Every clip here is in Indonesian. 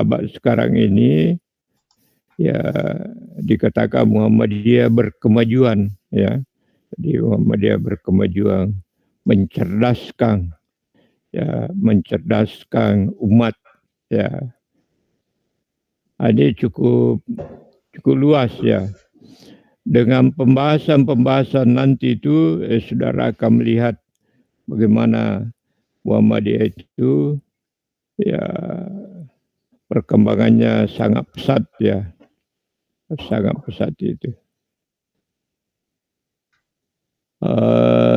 abad sekarang ini, ya dikatakan Muhammadiyah berkemajuan, ya. Jadi Muhammadiyah berkemajuan, mencerdaskan, ya, mencerdaskan umat, ya. Ini cukup luas, ya. Dengan pembahasan-pembahasan nanti itu, saudara akan melihat bagaimana Muhammadiyah itu, ya, perkembangannya sangat pesat, ya. Sangat pesat itu.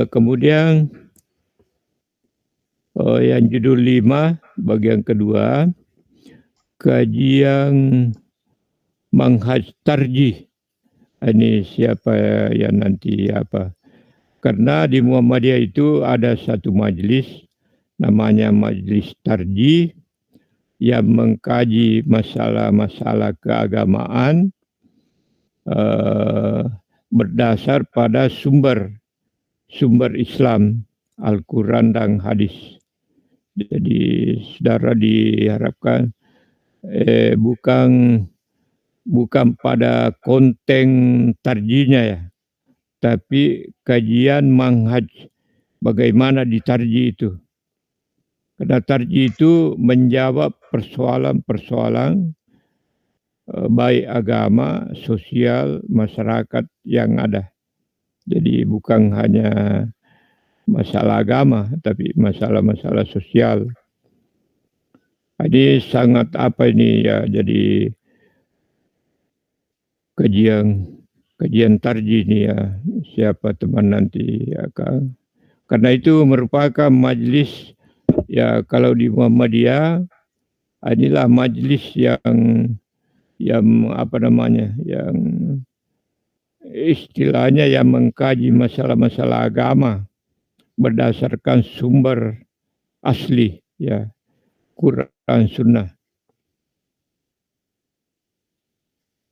Kemudian yang judul 5 bagian kedua, kajian manhaj tarjih. Ini siapa yang nanti apa? Karena di Muhammadiyah itu ada satu majlis namanya Majlis Tarjih yang mengkaji masalah-masalah keagamaan berdasar pada sumber Islam, Al-Quran dan hadis. Jadi saudara diharapkan bukan pada konten tarjihnya, ya, tapi kajian manhaj bagaimana ditarjih itu. Karena tarjih itu menjawab persoalan-persoalan baik agama, sosial, masyarakat yang ada. Jadi bukan hanya masalah agama, tapi masalah-masalah sosial. Ini sangat apa ini, ya, jadi kajian tarjih ini, ya, siapa teman nanti akan. Karena itu merupakan majlis, ya, kalau di Muhammadiyah inilah majlis yang apa namanya, yang istilahnya yang mengkaji masalah-masalah agama berdasarkan sumber asli, ya, Quran Sunnah.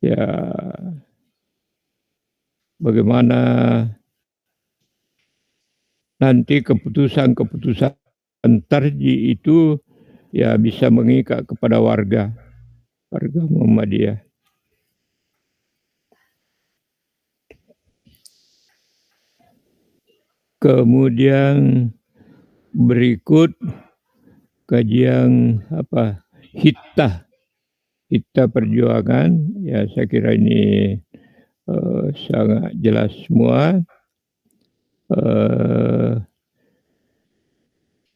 Ya, bagaimana nanti keputusan tarjih itu, ya, bisa mengikat kepada warga Muhammadiyah. Kemudian berikut kajian apa? Hittah perjuangan, ya, saya kira ini sangat jelas semua.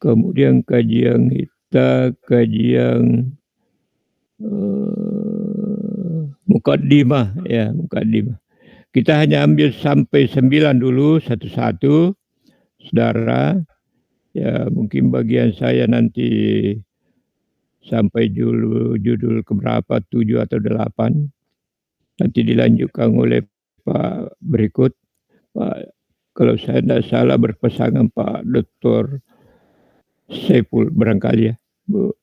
Kemudian kajian hittah, kajian mukaddimah, ya, mukaddimah. Kita hanya ambil sampai 9 dulu satu-satu, saudara. Ya, mungkin bagian saya nanti sampai judul keberapa, 7 atau 8. Nanti dilanjutkan oleh Pak berikut. Pak, kalau saya tidak salah berpasangan Pak Dr. Saiful barangkali, ya, Bu.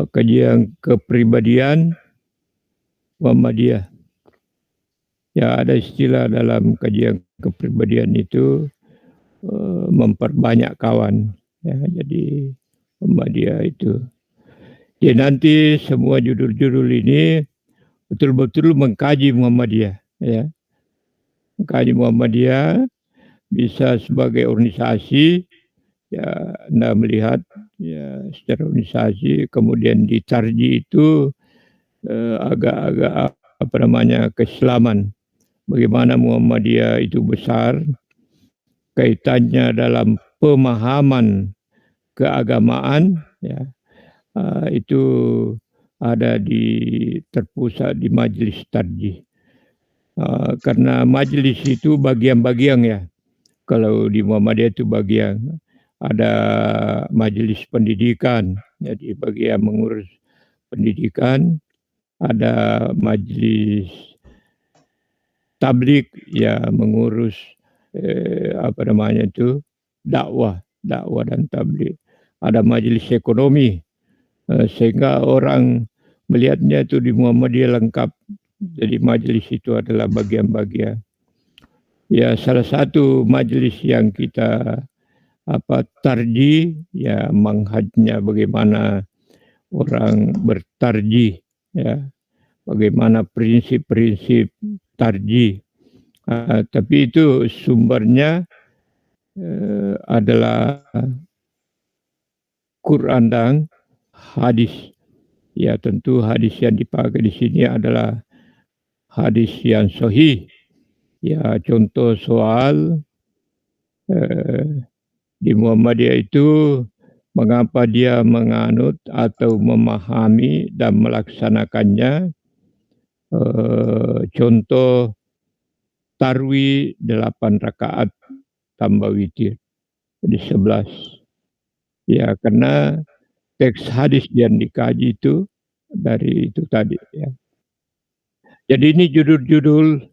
Kajian kepribadian Muhammadiyah. Ya, ada istilah dalam kajian kepribadian itu memperbanyak kawan, ya, jadi Muhammadiyah itu. Jadi nanti semua judul-judul ini betul-betul mengkaji Muhammadiyah, ya. Mengkaji Muhammadiyah bisa sebagai organisasi, ya, Anda melihat, ya, secara organisasi, kemudian ditarjih itu agak-agak apa namanya, keislaman. Bagaimana Muhammadiyah itu besar kaitannya dalam pemahaman keagamaan, ya, itu ada terpusat di Majlis Tarjih. Karena majlis itu bagian-bagian, ya. Kalau di Muhammadiyah itu bagian, ada majelis pendidikan, jadi bagian mengurus pendidikan, ada majelis tablik, ya, mengurus apa namanya itu, dakwah dan tablik. Ada majelis ekonomi, sehingga orang melihatnya itu di Muhammadiyah lengkap. Jadi majelis itu adalah bagian-bagian. Ya, salah satu majelis yang kita tarjih, ya, manhajnya bagaimana orang bertarjih, ya, bagaimana prinsip-prinsip tarjih. Tapi itu sumbernya adalah Quran dan hadis. Ya, tentu hadis yang dipakai di sini adalah hadis yang sahih. Ya, contoh soal di Muhammadiyah itu mengapa dia menganut atau memahami dan melaksanakannya. Contoh tarwi 8 rakaat tambah witir, jadi 11. Ya, karena teks hadis yang dikaji itu dari itu tadi, ya. Jadi ini judul-judul,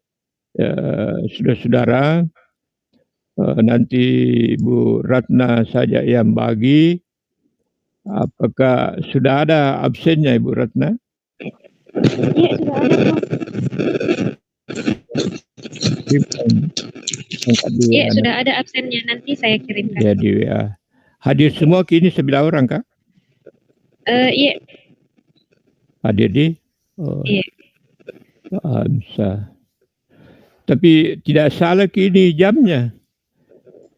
saudara-saudara, nanti Ibu Ratna saja yang bagi. Apakah sudah ada absennya Ibu Ratna? Iya, sudah ada, Prof. Iya, sudah ada absennya, nanti saya kirimkan. Jadi ya. Hadir semua kini 9 orang kah? Iya. Hadir di? Oh. Iya. Bisa. Tapi tidak salah kini jamnya.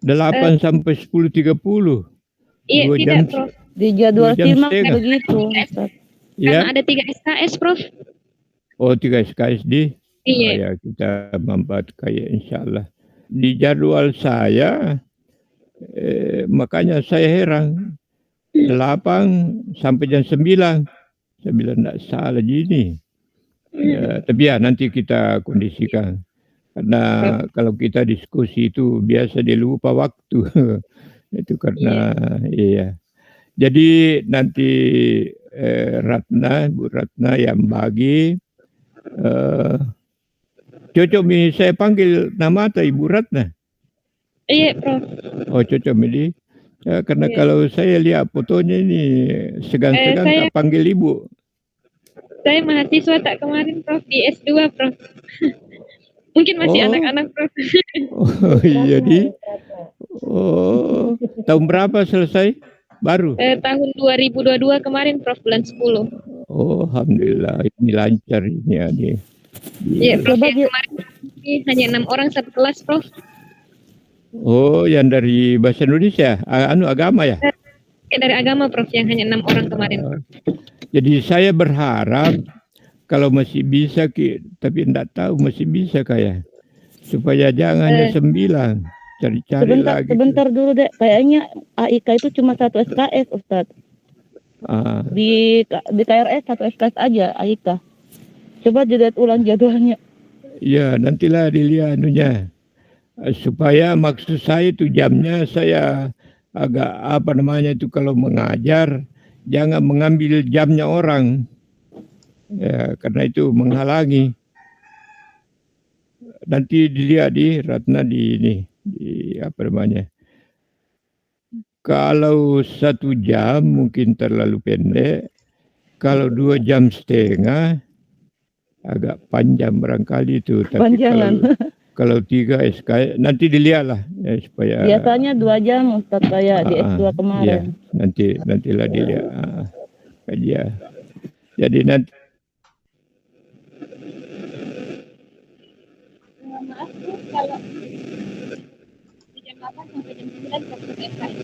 8 sampai 10.30. Iya, 2 tidak, jam, Prof. Di jadwal 2 jam simak setengah. begitu. Karena Ya. ada 3 SKS, Prof. Oh, 3 SKS di? Iya. Ya, kita membuat kayak insyaAllah. Di jadwal saya, makanya saya heran. 8 sampai jam 9. Saya bilang tidak salah gini. Ya, tapi ya nanti kita kondisikan. Karena kalau kita diskusi itu biasa dia lupa waktu. Itu karena iya. Jadi nanti Ratna, Bu Ratna yang bagi. Cocok ini saya panggil nama atau Ibu Ratna? Iya, Prof. Oh, cocok ini. Ya, karena kalau saya lihat fotonya ini segan-segan tak panggil Ibu. Saya mahasiswa tak kemarin, Prof, di S2, Prof. Mungkin masih anak-anak, Prof. Oh, iya di. Oh, tahun berapa selesai? Baru? Tahun 2022 kemarin, Prof, bulan 10. Oh, alhamdulillah ini lancar ini adik. Iya, Prof, yang kemarin hanya 6 orang satu kelas, Prof. Oh, yang dari bahasa Indonesia, agama ya? Dari agama, Prof, yang hanya 6 orang kemarin, Prof. Jadi saya berharap kalau masih bisa, tapi tidak tahu masih bisa kayak, supaya jangan hanya 9, cari-cari lagi. Sebentar dulu deh, kayaknya AIK itu cuma 1 SKS, Ustadz. Di KRS 1 SKS aja AIK. Coba dilihat ulang jadwalnya. Ya, nantilah dilihat anunya. Supaya maksud saya itu jamnya saya agak itu kalau mengajar jangan mengambil jamnya orang. Ya, karena itu menghalangi. Nanti dilihat di Ratna di kalau 1 jam mungkin terlalu pendek. Kalau 2 jam setengah agak panjang barangkali itu. Tapi kalau 3 SKS nanti dilihatlah ya, supaya biasanya 2 jam Ustadz kayak di S2 kemarin. Iya, nantilah dilihat. Ya. Jadi nanti maaf, kalau di jam 8 sampai jam 9 satu SKS.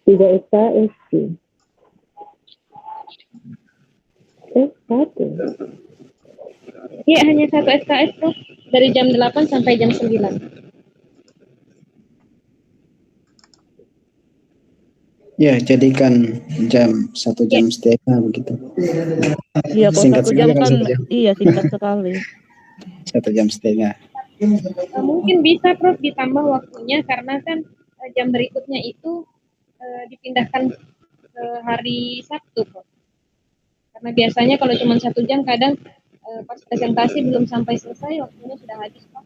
3 SKS sih. 1. Iya, hanya 1 SKS, Prof. Dari jam 8 sampai jam 9. Ya, jadikan jam 1 jam setengah begitu. Iya, kalau 1 jam kan iya singkat sekali. 1 jam setengah. Mungkin bisa, Prof, ditambah waktunya karena kan jam berikutnya itu dipindahkan ke hari Sabtu, Prof. Karena biasanya kalau cuma 1 jam kadang pas presentasi belum sampai selesai waktunya sudah habis, Prof.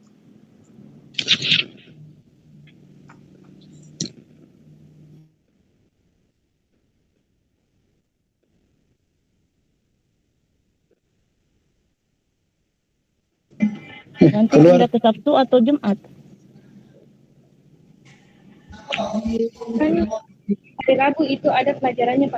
Nanti pindah ke Sabtu atau Jumat? Hari Rabu itu ada pelajarannya Pak.